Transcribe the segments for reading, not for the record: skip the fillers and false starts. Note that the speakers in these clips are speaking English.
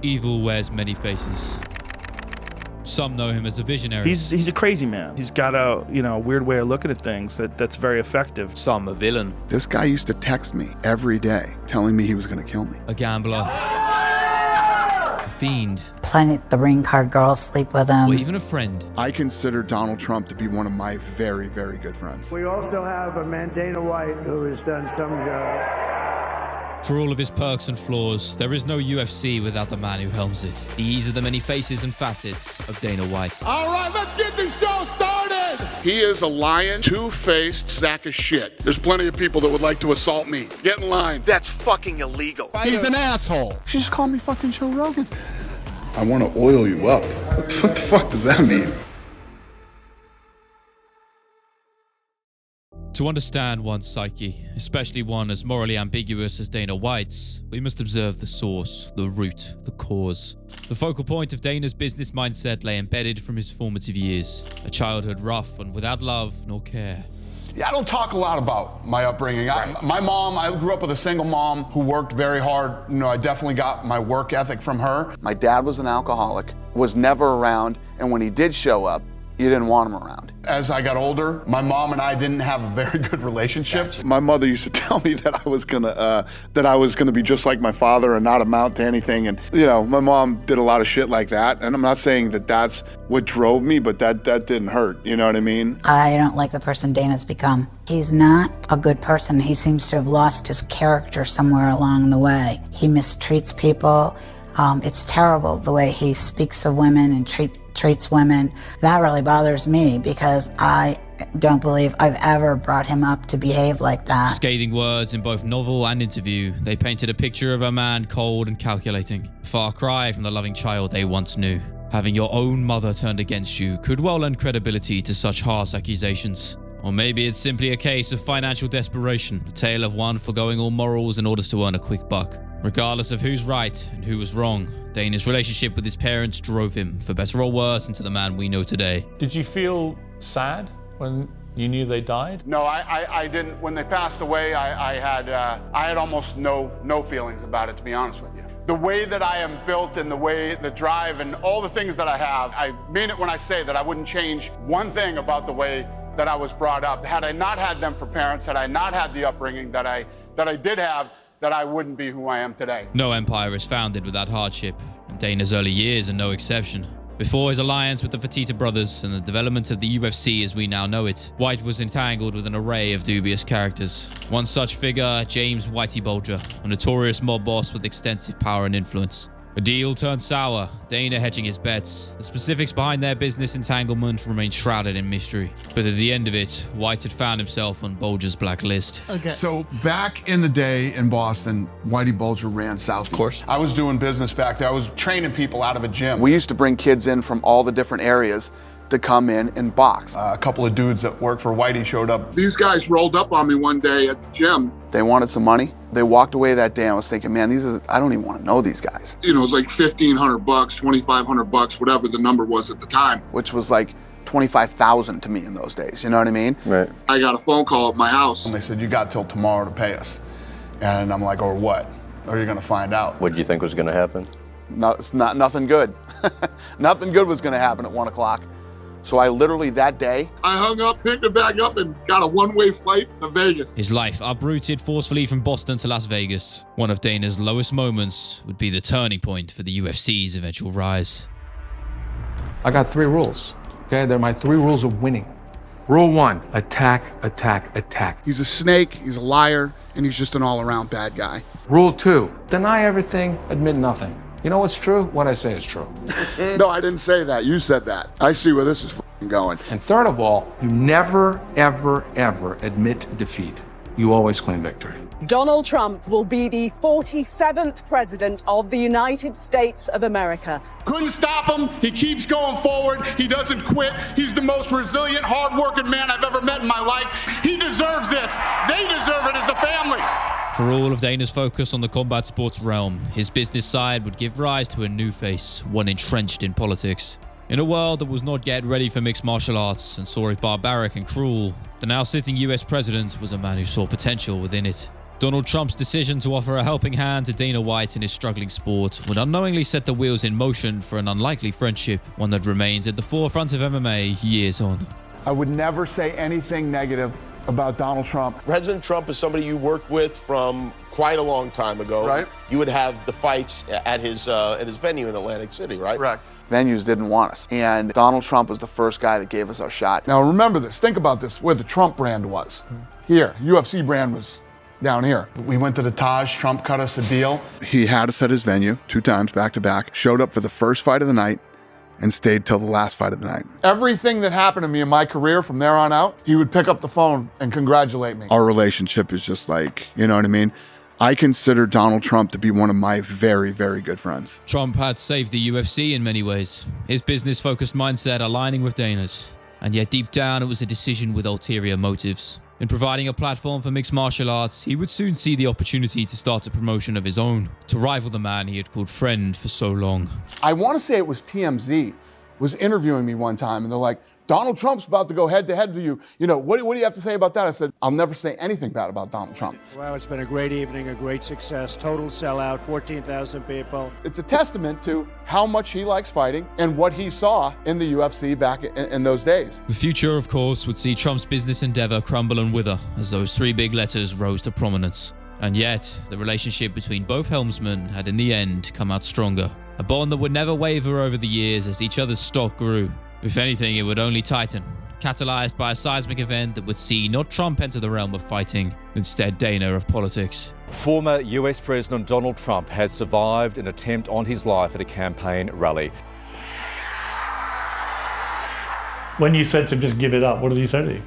Evil wears many faces. Some know him as a visionary. He's a crazy man. He's got a weird way of looking at things that's very effective. Some a villain. This guy used to text me every day telling me he was going to kill me. A gambler. A fiend. Plenty the ring card girls sleep with him. Or even a friend. I consider Donald Trump to be one of my very, very good friends. We also have a man, Dana White, who has done some For all of his perks and flaws, there is no UFC without the man who helms it. These are the many faces and facets of Dana White. All right, let's get this show started! He is a lying, two-faced sack of shit. There's plenty of people that would like to assault me. Get in line. That's fucking illegal. He's an asshole. She just called me fucking Joe Rogan. I want to oil you up. What the fuck does that mean? To understand one's psyche, especially one as morally ambiguous as Dana White's, we must observe the source, the root, the cause. The focal point of Dana's business mindset lay embedded from his formative years, a childhood rough and without love nor care. Yeah, I don't talk a lot about my upbringing. My mom, I grew up with a single mom who worked very hard. I definitely got my work ethic from her. My dad was an alcoholic, was never around, and when he did show up, you didn't want him around. As I got older, my mom and I didn't have a very good relationship. Gotcha. My mother used to tell me that I was gonna be just like my father and not amount to anything. And my mom did a lot of shit like that. And I'm not saying that that's what drove me, but that didn't hurt. You know what I mean? I don't like the person Dana's become. He's not a good person. He seems to have lost his character somewhere along the way. He mistreats people. It's terrible the way he speaks of women and treats women. That really bothers me because I don't believe I've ever brought him up to behave like that. Scathing words in both novel and interview, they painted a picture of a man cold and calculating. A far cry from the loving child they once knew. Having your own mother turned against you could well lend credibility to such harsh accusations. Or maybe it's simply a case of financial desperation, a tale of one forgoing all morals in order to earn a quick buck. Regardless of who's right and who was wrong, Dana's relationship with his parents drove him, for better or worse, into the man we know today. Did you feel sad when you knew they died? No, I didn't. When they passed away, I had almost no feelings about it, to be honest with you. The way that I am built and the drive and all the things that I have, I mean it when I say that I wouldn't change one thing about the way that I was brought up. Had I not had them for parents, had I not had the upbringing that I did have, that I wouldn't be who I am today. No empire is founded without hardship, and Dana's early years are no exception. Before his alliance with the Fertitta brothers and the development of the UFC as we now know it, White was entangled with an array of dubious characters. One such figure, James Whitey Bulger, a notorious mob boss with extensive power and influence. A deal turned sour, Dana hedging his bets. The specifics behind their business entanglement remain shrouded in mystery. But at the end of it, White had found himself on Bulger's blacklist. Okay. So back in the day in Boston, Whitey Bulger ran South. Of course. I was doing business back there. I was training people out of a gym. We used to bring kids in from all the different areas to come in and box. A couple of dudes that worked for Whitey showed up. These guys rolled up on me one day at the gym. They wanted some money. They walked away that day. I was thinking, man, I don't even want to know these guys. It was like $1,500, $2,500, whatever the number was at the time. Which was like $25,000 to me in those days. You know what I mean? Right. I got a phone call at my house. And they said, you got till tomorrow to pay us. And I'm like, or what? Or you're going to find out. What do you think was going to happen? No, it's nothing good. Nothing good was going to happen at 1 o'clock. So I literally that day, I hung up, picked it back up, and got a one-way flight to Vegas. His life uprooted forcefully from Boston to Las Vegas. One of Dana's lowest moments would be the turning point for the UFC's eventual rise. I got 3 rules, okay? They're my 3 rules of winning. Rule 1, attack, attack, attack. He's a snake, he's a liar, and he's just an all-around bad guy. Rule 2, deny everything, admit nothing. You know what's true? What I say is true. No, I didn't say that. You said that. I see where this is going. And third of all, you never, ever, ever admit defeat. You always claim victory. Donald Trump will be the 47th president of the United States of America. Couldn't stop him. He keeps going forward. He doesn't quit. He's the most resilient, hard-working man I've ever met in my life. He deserves this. They deserve it as a family. For all of Dana's focus on the combat sports realm, his business side would give rise to a new face, one entrenched in politics. In a world that was not yet ready for mixed martial arts and saw it barbaric and cruel, the now sitting US president was a man who saw potential within it. Donald Trump's decision to offer a helping hand to Dana White in his struggling sport would unknowingly set the wheels in motion for an unlikely friendship, one that remains at the forefront of MMA years on. I would never say anything negative about Donald Trump. President Trump is somebody you worked with from quite a long time ago. Right. You would have the fights at his venue in Atlantic City, right? Correct. Venues didn't want us. And Donald Trump was the first guy that gave us our shot. Now remember this, think about this, where the Trump brand was. Here, UFC brand was down here. We went to the Taj, Trump cut us a deal. He had us at his venue 2 times back to back, showed up for the first fight of the night, and stayed till the last fight of the night. Everything that happened to me in my career from there on out, he would pick up the phone and congratulate me. Our relationship is just like, you know what I mean? I consider Donald Trump to be one of my very, very good friends. Trump had saved the UFC in many ways, his business-focused mindset aligning with Dana's. And yet deep down, it was a decision with ulterior motives. In providing a platform for mixed martial arts, he would soon see the opportunity to start a promotion of his own, to rival the man he had called friend for so long. I want to say it was TMZ was interviewing me one time, and they're like, Donald Trump's about to go head-to-head with you. You know, what do you have to say about that? I said, I'll never say anything bad about Donald Trump. Well, it's been a great evening, a great success, total sellout, 14,000 people. It's a testament to how much he likes fighting and what he saw in the UFC back in those days. The future, of course, would see Trump's business endeavor crumble and wither as those 3 big letters rose to prominence. And yet, the relationship between both helmsmen had in the end come out stronger. A bond that would never waver over the years as each other's stock grew. If anything, it would only tighten, catalyzed by a seismic event that would see not Trump enter the realm of fighting, instead Dana of politics. Former US President Donald Trump has survived an attempt on his life at a campaign rally. When you said to just give it up, what did he say to you?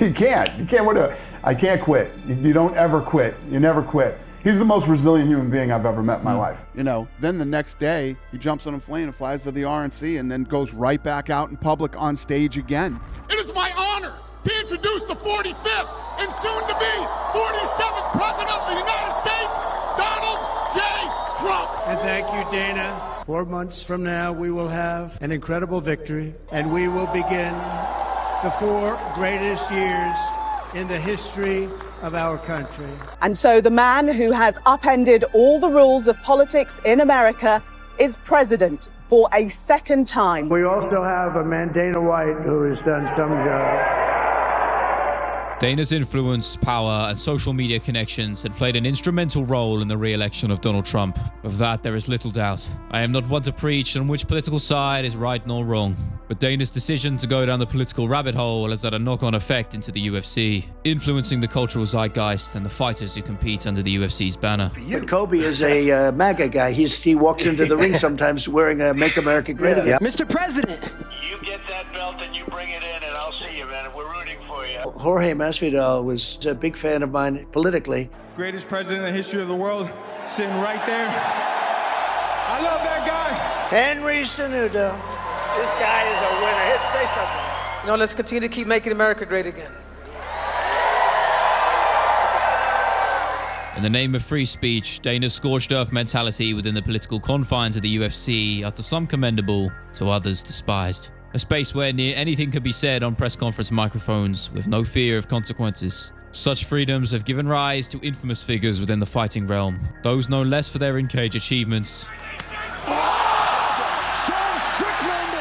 You can't, what I can't quit. You don't ever quit, you never quit. He's the most resilient human being I've ever met in my life. You know, then the next day, he jumps on a plane and flies to the RNC and then goes right back out in public on stage again. It is my honor to introduce the 45th and soon-to-be 47th President of the United States, Donald J. Trump. And thank you, Dana. 4 months from now, we will have an incredible victory, and we will begin the 4 greatest years in the history of our country. And so the man who has upended all the rules of politics in America is president for a second time. We also have a man, Dana White, who has done some job. Dana's influence, power, and social media connections had played an instrumental role in the re-election of Donald Trump. Of that, there is little doubt. I am not one to preach on which political side is right nor wrong, but Dana's decision to go down the political rabbit hole has had a knock-on effect into the UFC, influencing the cultural zeitgeist and the fighters who compete under the UFC's banner. But Kobe is a MAGA guy. He walks into the ring sometimes wearing a Make America Great Again. Mr. President! You get that belt and you bring it in and I'll see you, man. We're rooting for you. Jorge Masvidal was a big fan of mine politically. Greatest president in the history of the world, sitting right there. I love that guy. Henry Cejudo. This guy is a winner. Here, say something. No, let's continue to keep making America great again. In the name of free speech, Dana's scorched earth mentality within the political confines of the UFC are to some commendable, to others despised. A space where near anything can be said on press conference microphones with no fear of consequences. Such freedoms have given rise to infamous figures within the fighting realm, those known less for their in-cage achievements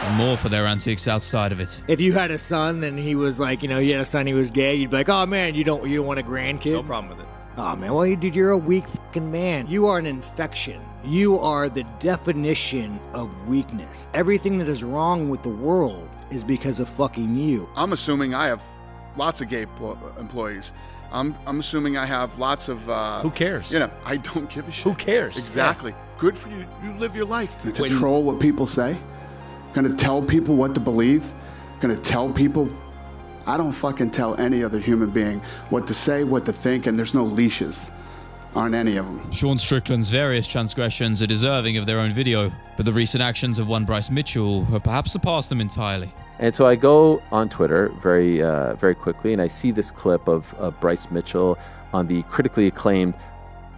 and more for their antics outside of it. If you had a son and he was like, you had a son, he was gay, you'd be like, oh man, you don't want a grandkid? No problem with it. Oh man, well dude, you're a weak fucking man. You are an infection. You are the definition of weakness. Everything that is wrong with the world is because of fucking you. I'm assuming I have lots of gay employees. I'm assuming I have lots of... Who cares? I don't give a shit. Who cares? Exactly. Yeah. Good for you. You live your life. Control what people say. Gonna tell people what to believe. Gonna tell people... I don't fucking tell any other human being what to say, what to think, and there's no leashes on any of them. Sean Strickland's various transgressions are deserving of their own video, but the recent actions of one Bryce Mitchell have perhaps surpassed them entirely. And so I go on Twitter very quickly, and I see this clip of Bryce Mitchell on the critically acclaimed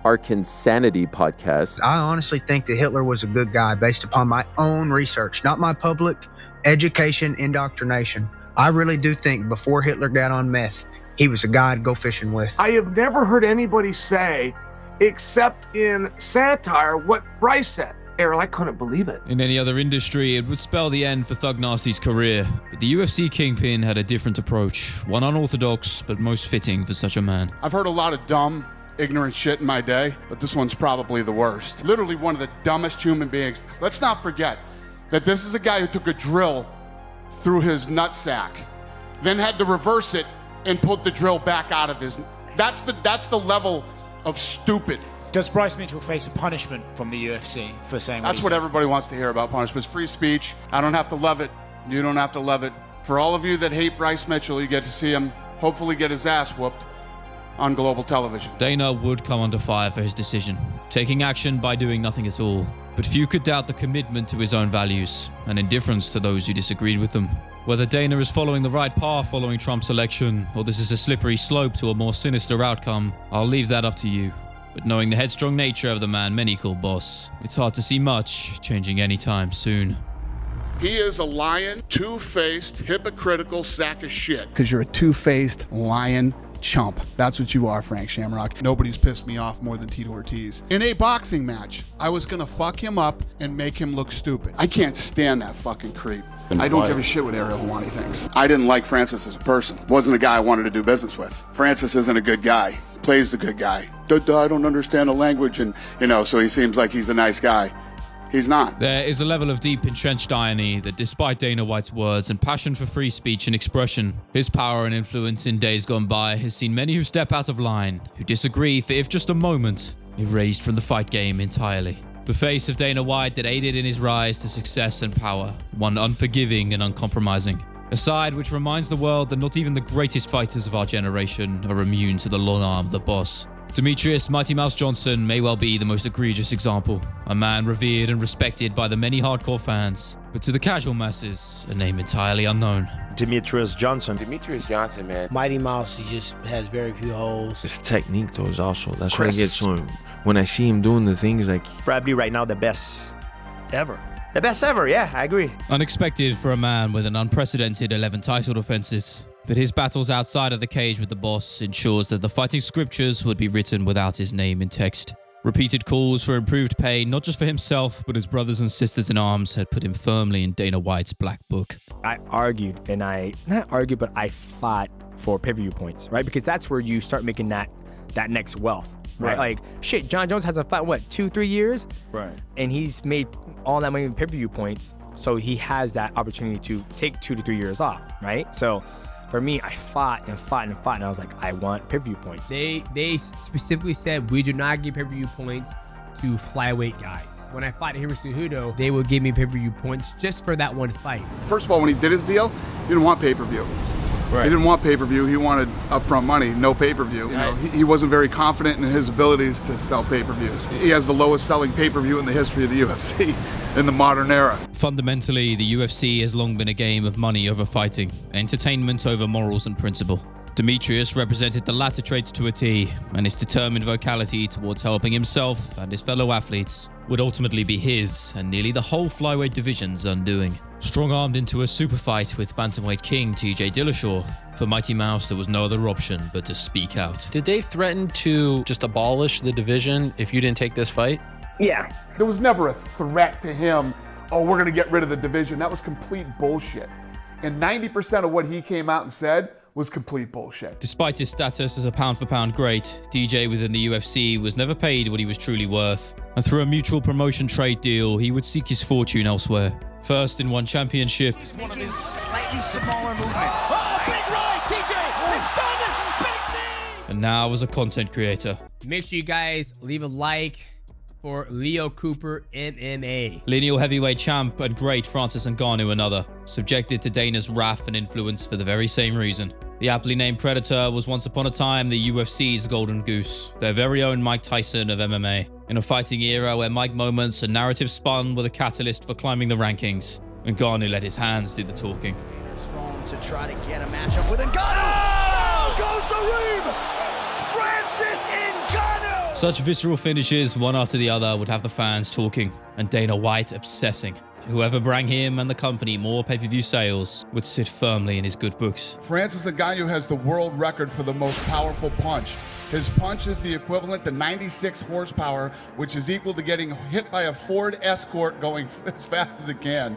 Arkansanity podcast. I honestly think that Hitler was a good guy based upon my own research, not my public education indoctrination. I really do think before Hitler got on meth, he was a guy to go fishing with. I have never heard anybody say, except in satire, what Bryce said. Ariel, I couldn't believe it. In any other industry, it would spell the end for Thug Nasty's career. But the UFC Kingpin had a different approach. One unorthodox, but most fitting for such a man. I've heard a lot of dumb, ignorant shit in my day, but this one's probably the worst. Literally one of the dumbest human beings. Let's not forget that this is a guy who took a drill through his nutsack, then had to reverse it and put the drill back out of his... That's the level of stupid. Does Bryce Mitchell face a punishment from the UFC for saying That's what everybody wants to hear about punishments. Free speech. I don't have to love it. You don't have to love it. For all of you that hate Bryce Mitchell, you get to see him hopefully get his ass whooped on global television. Dana would come under fire for his decision, taking action by doing nothing at all. But few could doubt the commitment to his own values and indifference to those who disagreed with them. Whether Dana is following the right path following Trump's election, or this is a slippery slope to a more sinister outcome, I'll leave that up to you. But knowing the headstrong nature of the man many call boss, it's hard to see much changing anytime soon. He is a lying, two-faced, hypocritical sack of shit. Because you're a two-faced, lying chump. That's what you are, Frank Shamrock. Nobody's pissed me off more than Tito Ortiz. In a boxing match, I was gonna fuck him up and make him look stupid. I can't stand that fucking creep. I don't give a shit what Ariel Helwani thinks. I didn't like Francis as a person. Wasn't a guy I wanted to do business with. Francis isn't a good guy. Plays the good guy. I don't understand the language, and so he seems like he's a nice guy. He's not. There is a level of deep entrenched irony that despite Dana White's words and passion for free speech and expression, his power and influence in days gone by has seen many who step out of line, who disagree for if just a moment, erased from the fight game entirely. The face of Dana White that aided in his rise to success and power, one unforgiving and uncompromising. A side which reminds the world that not even the greatest fighters of our generation are immune to the long arm of the boss. Demetrious Mighty Mouse Johnson may well be the most egregious example, a man revered and respected by the many hardcore fans, but to the casual masses, a name entirely unknown. Demetrious Johnson. Demetrious Johnson, man. Mighty Mouse, he just has very few holes. His technique, though, is also, that's what I get to him. When I see him doing the things like... Probably right now the best ever. The best ever, yeah, I agree. Unexpected for a man with an unprecedented 11 title defenses. But his battles outside of the cage with the boss ensures that the fighting scriptures would be written without his name in text. Repeated calls for improved pay, not just for himself, but his brothers and sisters in arms, had put him firmly in Dana White's black book. I argued, and I fought for pay-per-view points, right? Because that's where you start making that next wealth, right? Like, shit, John Jones hasn't fought, 2-3 years? Right. And he's made all that money in pay-per-view points, so he has that opportunity to take 2 to 3 years off, right? So for me, I fought, and I was like, I want pay-per-view points. They specifically said we do not give pay-per-view points to flyweight guys. When I fought Hiroshi Cejudo, they would give me pay-per-view points just for that one fight. First of all, when he did his deal, he didn't want pay-per-view. Right. He didn't want pay-per-view. He wanted upfront money, no pay-per-view. He wasn't very confident in his abilities to sell pay-per-views. He has the lowest selling pay-per-view in the history of the UFC in the modern era. Fundamentally, the UFC has long been a game of money over fighting, entertainment over morals and principle. Demetrious represented the latter traits to a T, and his determined vocality towards helping himself and his fellow athletes would ultimately be his and nearly the whole flyweight division's undoing. Strong-armed into a super fight with bantamweight king TJ Dillashaw, for Mighty Mouse there was no other option but to speak out. Did they threaten to just abolish the division if you didn't take this fight? Yeah. There was never a threat to him, oh, we're going to get rid of the division. That was complete bullshit. And 90% of what he came out and said was complete bullshit. Despite his status as a pound-for-pound great, DJ within the UFC was never paid what he was truly worth. And through a mutual promotion trade deal, he would seek his fortune elsewhere. First in one championship. One of his slightly smaller movements. Oh, big right, DJ! He's stunned! Big knee! And now as a content creator. Make sure you guys leave a like for Leo Cooper MMA. Lineal heavyweight champ and great Francis Ngannou another. Subjected to Dana's wrath and influence for the very same reason. The aptly named Predator was once upon a time the UFC's golden goose, their very own Mike Tyson of MMA. In a fighting era where Mike moments and narrative spun were the catalyst for climbing the rankings, Ngannou let his hands do the talking. To try to get a matchup with Ngannou. Oh! Goes the Reem! Francis Ngannou! Such visceral finishes, one after the other, would have the fans talking, and Dana White obsessing. Whoever brought him and the company more pay-per-view sales would sit firmly in his good books. Francis Ngannou has the world record for the most powerful punch. His punch is the equivalent to 96 horsepower, which is equal to getting hit by a Ford Escort going as fast as it can.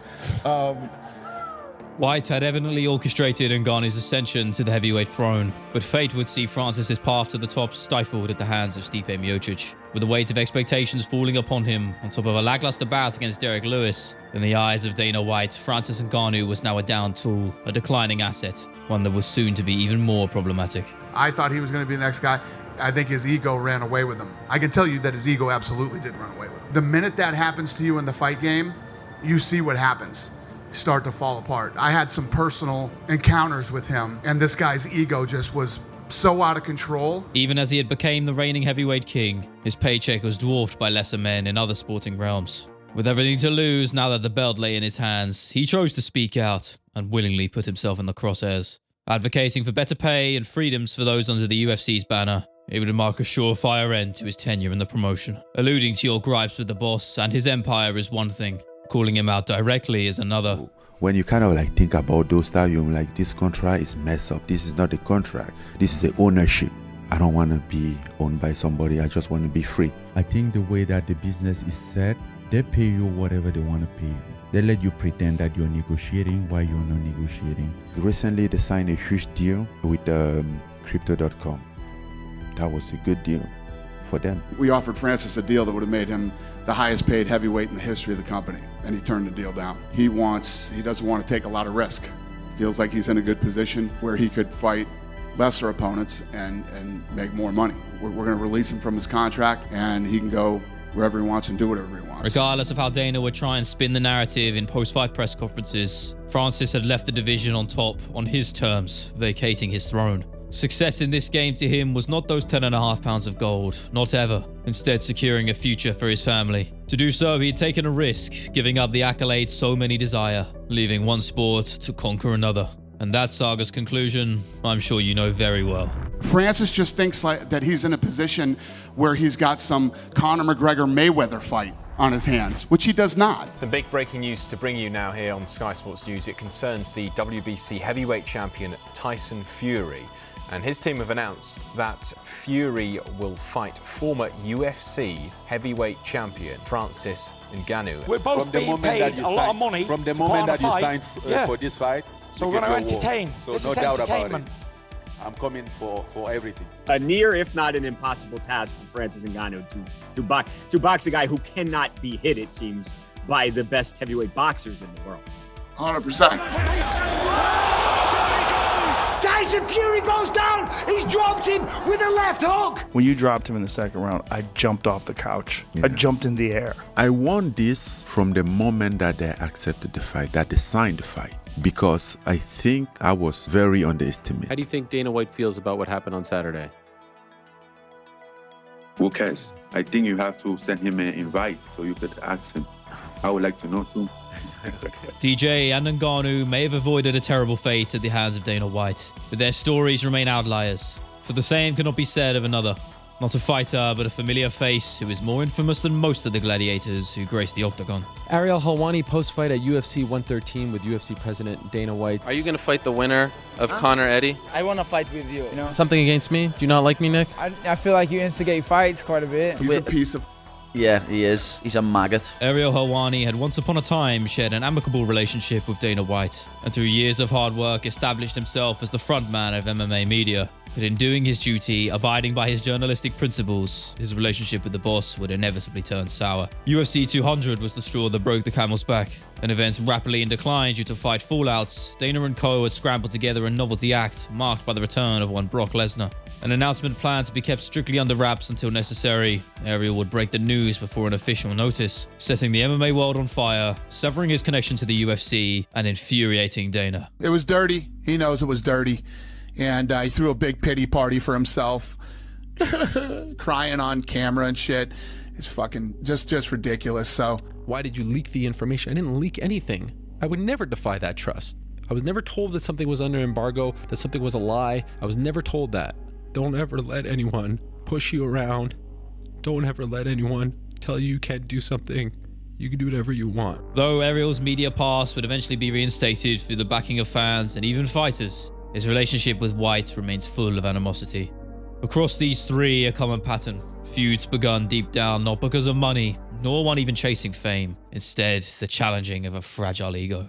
White had evidently orchestrated Ngannou's ascension to the heavyweight throne, but fate would see Francis's path to the top stifled at the hands of Stipe Miocic. With the weight of expectations falling upon him, on top of a lackluster bout against Derek Lewis, in the eyes of Dana White, Francis Ngannou was now a down tool, a declining asset, one that was soon to be even more problematic. I thought he was going to be the next guy. I think his ego ran away with him. I can tell you that his ego absolutely did run away with him. The minute that happens to you in the fight game, you see what happens. Start to fall apart. I had some personal encounters with him, and this guy's ego just was so out of control. Even as he had become the reigning heavyweight king, his paycheck was dwarfed by lesser men in other sporting realms. With everything to lose now that the belt lay in his hands, he chose to speak out and willingly put himself in the crosshairs. Advocating for better pay and freedoms for those under the UFC's banner, it would mark a surefire end to his tenure in the promotion. Alluding to your gripes with the boss and his empire is one thing, calling him out directly is another. When you kind of like think about those stuff, you're like, this contract is messed up. This is not a contract. This is a ownership. I don't want to be owned by somebody. I just want to be free. I think the way that the business is set, they pay you whatever they want to pay you. They let you pretend that you're negotiating while you're not negotiating. Recently, they signed a huge deal with Crypto.com. That was a good deal for them. We offered Francis a deal that would have made him the highest paid heavyweight in the history of the company, and he turned the deal down. He doesn't want to take a lot of risk. Feels like he's in a good position where he could fight lesser opponents and make more money. We're going to release him from his contract, and he can go wherever he wants and do whatever he wants. Regardless of how Dana would try and spin the narrative in post-fight press conferences, Francis had left the division on top on his terms, vacating his throne. Success in this game to him was not those 10.5 pounds of gold, not ever. Instead, securing a future for his family. To do so, he had taken a risk, giving up the accolades so many desire, leaving one sport to conquer another. And that saga's conclusion, I'm sure you know very well. Francis just thinks like that he's in a position where he's got some Conor McGregor-Mayweather fight on his hands, which he does not. Some big breaking news to bring you now here on Sky Sports News. It concerns the WBC heavyweight champion Tyson Fury. And his team have announced that Fury will fight former UFC heavyweight champion Francis Ngannou. We're both being paid a lot of money from the moment that you signed for this fight. So we're going to entertain. So this no is doubt entertainment. about it. I'm coming for everything. A near, if not an impossible task for Francis Ngannou to box a guy who cannot be hit, it seems, by the best heavyweight boxers in the world. 100%. Tyson Fury goes down. He's dropped him with a left hook. When you dropped him in the second round, I jumped off the couch. Yeah. I jumped in the air. I won this from the moment that they accepted the fight, that they signed the fight, because I think I was very underestimated. How do you think Dana White feels about what happened on Saturday? Who cares? I think you have to send him an invite so you could ask him. I would like to know too. DJ and Ngannou may have avoided a terrible fate at the hands of Dana White, but their stories remain outliers. For the same cannot be said of another. Not a fighter, but a familiar face who is more infamous than most of the gladiators who grace the octagon. Ariel Helwani post-fight at UFC 113 with UFC President Dana White. Are you going to fight the winner of Conor Eddie? I want to fight with you. Something against me? Do you not like me, Nick? I feel like you instigate fights quite a bit. He's a piece of... Yeah, he is. He's a maggot. Ariel Helwani had once upon a time shared an amicable relationship with Dana White, and through years of hard work established himself as the frontman of MMA media. But in doing his duty, abiding by his journalistic principles, his relationship with the boss would inevitably turn sour. UFC 200 was the straw that broke the camel's back. An event rapidly in decline due to fight fallouts, Dana and co had scrambled together a novelty act marked by the return of one Brock Lesnar. An announcement planned to be kept strictly under wraps until necessary. Ariel would break the news before an official notice, setting the MMA world on fire, severing his connection to the UFC, and infuriating Dana. It was dirty. He knows it was dirty. And he threw a big pity party for himself, crying on camera and shit. It's fucking just ridiculous. So why did you leak the information? I didn't leak anything. I would never defy that trust. I was never told that something was under embargo, that something was a lie. I was never told that. Don't ever let anyone push you around Don't ever let anyone tell you can't do something. You can do whatever you want. Though Ariel's media pass would eventually be reinstated through the backing of fans and even fighters, his relationship with White remains full of animosity. Across these three, a common pattern. Feuds begun deep down, not because of money, nor one even chasing fame. Instead, the challenging of a fragile ego.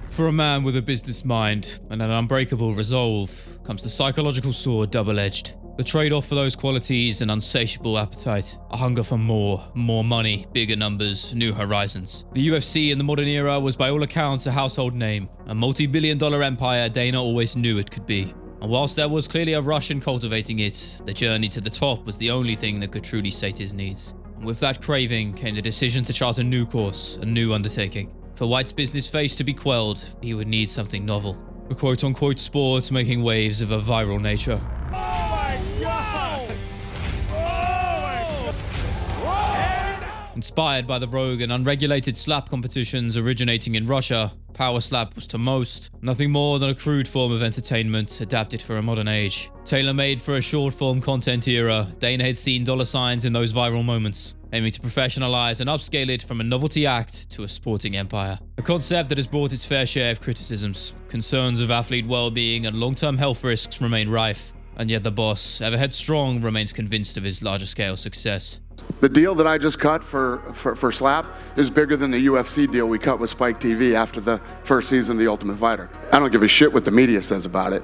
For a man with a business mind and an unbreakable resolve comes the psychological sword double-edged. The trade-off for those qualities, an insatiable appetite, a hunger for more money, bigger numbers, new horizons. The UFC in the modern era was by all accounts a household name, a multi-billion-dollar empire Dana always knew it could be. And whilst there was clearly a rush in cultivating it, the journey to the top was the only thing that could truly sate his needs. And with that craving came the decision to chart a new course, a new undertaking. For White's business face to be quelled, he would need something novel. A quote-unquote sport making waves of a viral nature. Inspired by the rogue and unregulated slap competitions originating in Russia, Power Slap was to most nothing more than a crude form of entertainment adapted for a modern age. Tailor-made for a short-form content era, Dana had seen dollar signs in those viral moments, aiming to professionalize and upscale it from a novelty act to a sporting empire. A concept that has brought its fair share of criticisms. Concerns of athlete well-being and long-term health risks remain rife, and yet the boss, ever headstrong, remains convinced of his larger-scale success. The deal that I just cut for Slap is bigger than the UFC deal we cut with Spike TV after the first season of The Ultimate Fighter. I don't give a shit what the media says about it.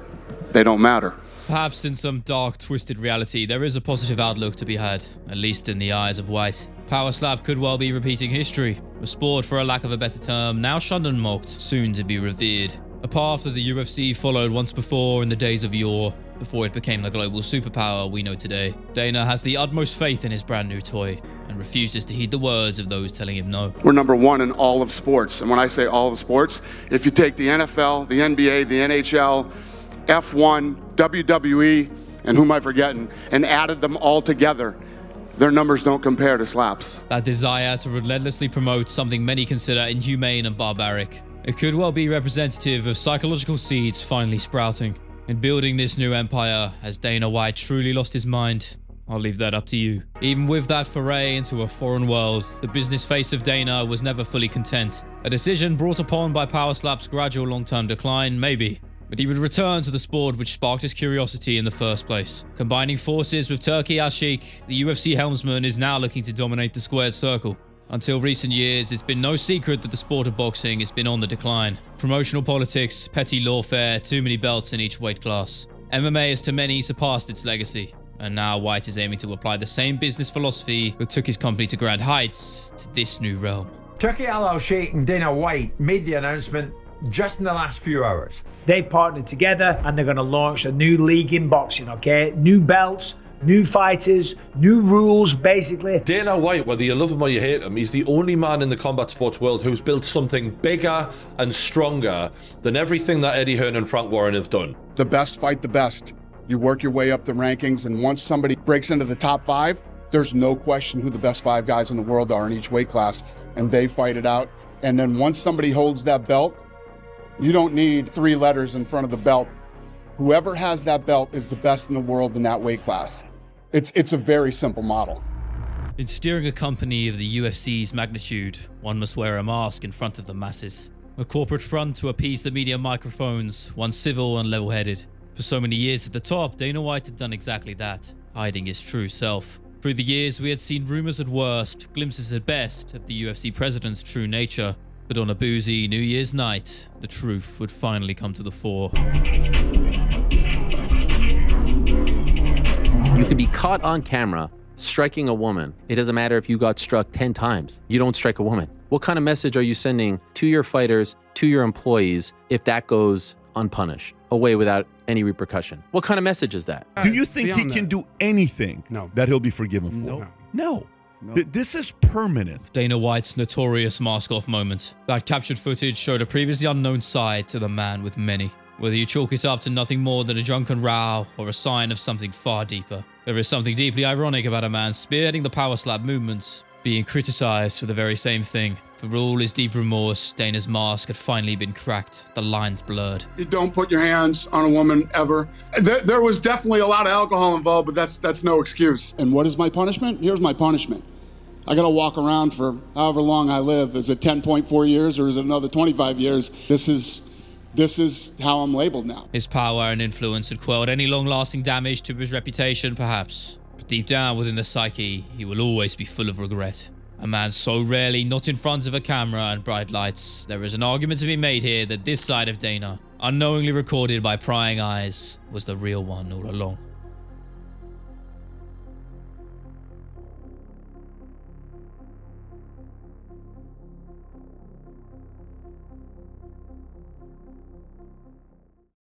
They don't matter. Perhaps in some dark, twisted reality, there is a positive outlook to be had, at least in the eyes of White. Power Slap could well be repeating history, a sport, for a lack of a better term, now shunned and mocked, soon to be revered. A path that the UFC followed once before in the days of yore, before it became the global superpower we know today. Dana has the utmost faith in his brand new toy and refuses to heed the words of those telling him no. We're number one in all of sports. And when I say all of sports, if you take the NFL, the NBA, the NHL, F1, WWE, and who am I forgetting, and added them all together, their numbers don't compare to Slap's. That desire to relentlessly promote something many consider inhumane and barbaric. It could well be representative of psychological seeds finally sprouting. In building this new empire, has Dana White truly lost his mind? I'll leave that up to you. Even with that foray into a foreign world, the business face of Dana was never fully content. A decision brought upon by Power Slap's gradual long-term decline, maybe. But he would return to the sport which sparked his curiosity in the first place. Combining forces with Turki Al-Sheikh, the UFC helmsman is now looking to dominate the squared circle. Until recent years, it's been no secret that the sport of boxing has been on the decline. Promotional politics, petty lawfare, too many belts in each weight class. MMA has to many surpassed its legacy. And now White is aiming to apply the same business philosophy that took his company to grand heights to this new realm. Turki Al-Sheikh and Dana White made the announcement just in the last few hours. They partnered together and they're going to launch a new league in boxing, okay? New belts, new fighters, new rules, basically. Dana White, whether you love him or you hate him, he's the only man in the combat sports world who's built something bigger and stronger than everything that Eddie Hearn and Frank Warren have done. The best fight the best. You work your way up the rankings, and once somebody breaks into the top 5, there's no question who the best 5 guys in the world are in each weight class, and they fight it out. And then once somebody holds that belt, you don't need 3 letters in front of the belt. Whoever has that belt is the best in the world in that weight class. It's a very simple model. In steering a company of the UFC's magnitude, one must wear a mask in front of the masses. A corporate front to appease the media microphones, one civil and level-headed. For so many years at the top, Dana White had done exactly that, hiding his true self. Through the years, we had seen rumors at worst, glimpses at best of the UFC president's true nature. But on a boozy New Year's night, the truth would finally come to the fore. You could be caught on camera striking a woman. It doesn't matter if you got struck 10 times. You don't strike a woman. What kind of message are you sending to your fighters, to your employees, if that goes unpunished, away without any repercussion? What kind of message is that? Do you think he can do anything that he'll be forgiven for? No. This is permanent. Dana White's notorious mask-off moment. That captured footage showed a previously unknown side to the man with many. Whether you chalk it up to nothing more than a drunken row or a sign of something far deeper, there is something deeply ironic about a man spearheading the Power Slap movement being criticized for the very same thing. For all his deep remorse, Dana's mask had finally been cracked, the lines blurred. You don't put your hands on a woman ever. There was definitely a lot of alcohol involved, but that's no excuse. And what is my punishment? Here's my punishment. I got to walk around for however long I live. Is it 10.4 years or is it another 25 years? This is how I'm labeled now. His power and influence had quelled any long-lasting damage to his reputation, perhaps. But deep down within the psyche, he will always be full of regret. A man so rarely not in front of a camera and bright lights. There is an argument to be made here that this side of Dana, unknowingly recorded by prying eyes, was the real one all along.